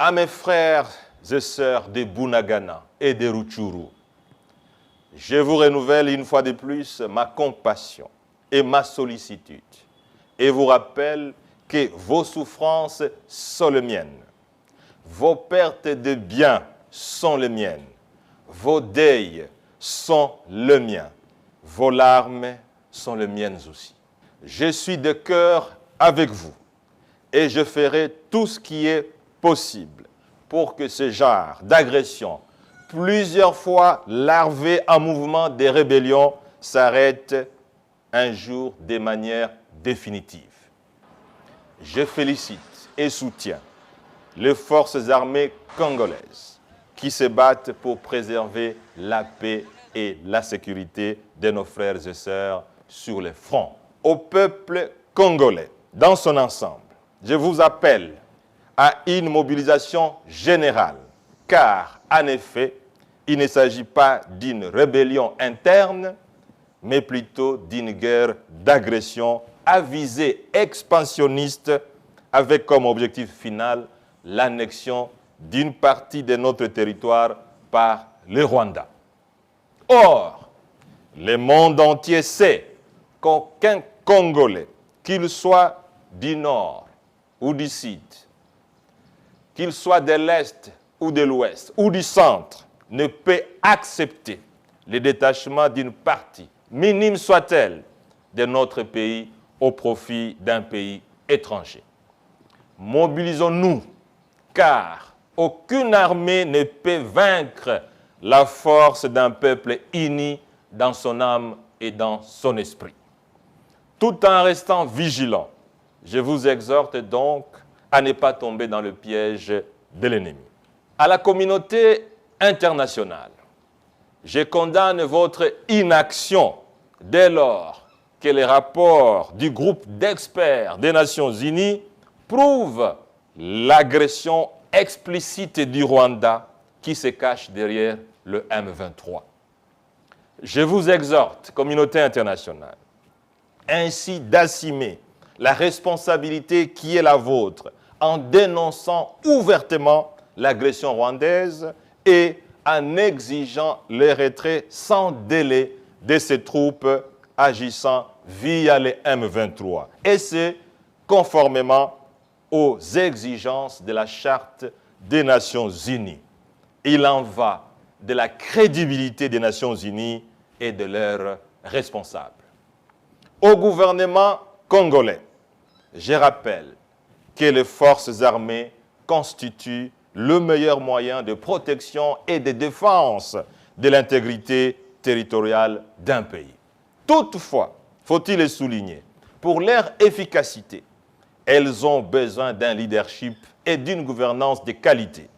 À mes frères et sœurs de Bunagana et de Rutshuru, je vous renouvelle une fois de plus ma compassion et ma sollicitude et vous rappelle que vos souffrances sont les miennes, vos pertes de biens sont les miennes, vos deuils sont les miens, vos larmes sont les miennes aussi. Je suis de cœur avec vous et je ferai tout ce qui est possible pour que ce genre d'agression, plusieurs fois larvé en mouvement de rébellion, s'arrête un jour de manière définitive. Je félicite et soutiens les forces armées congolaises qui se battent pour préserver la paix et la sécurité de nos frères et sœurs sur les fronts. Au peuple congolais, dans son ensemble, je vous appelle à une mobilisation générale, car, en effet, il ne s'agit pas d'une rébellion interne, mais plutôt d'une guerre d'agression à visée expansionniste avec comme objectif final l'annexion d'une partie de notre territoire par le Rwanda. Or, le monde entier sait qu'aucun Congolais, qu'il soit du nord ou du sud, qu'il soit de l'est ou de l'ouest ou du centre, ne peut accepter le détachement d'une partie, minime soit-elle, de notre pays au profit d'un pays étranger. Mobilisons-nous, car aucune armée ne peut vaincre la force d'un peuple uni dans son âme et dans son esprit. Tout en restant vigilant, je vous exhorte donc à ne pas tomber dans le piège de l'ennemi. À la communauté internationale, je condamne votre inaction dès lors que les rapports du groupe d'experts des Nations Unies prouvent l'agression explicite du Rwanda qui se cache derrière le M23. Je vous exhorte, communauté internationale, ainsi d'assumer la responsabilité qui est la vôtre en dénonçant ouvertement l'agression rwandaise et en exigeant le retrait sans délai de ces troupes agissant via les M23. Et c'est conformément aux exigences de la Charte des Nations Unies. Il en va de la crédibilité des Nations Unies et de leurs responsables. Au gouvernement congolais, je rappelle que les forces armées constituent le meilleur moyen de protection et de défense de l'intégrité territoriale d'un pays. Toutefois, faut-il le souligner, pour leur efficacité, elles ont besoin d'un leadership et d'une gouvernance de qualité.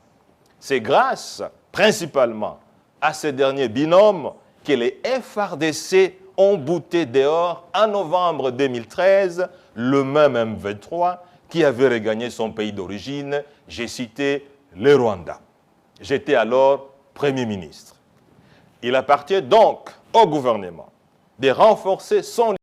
C'est grâce, principalement, à ce dernier binôme que les FARDC ont bouté dehors en novembre 2013 le même M23 qui avait regagné son pays d'origine, j'ai cité le Rwanda. J'étais alors Premier ministre. Il appartient donc au gouvernement de renforcer son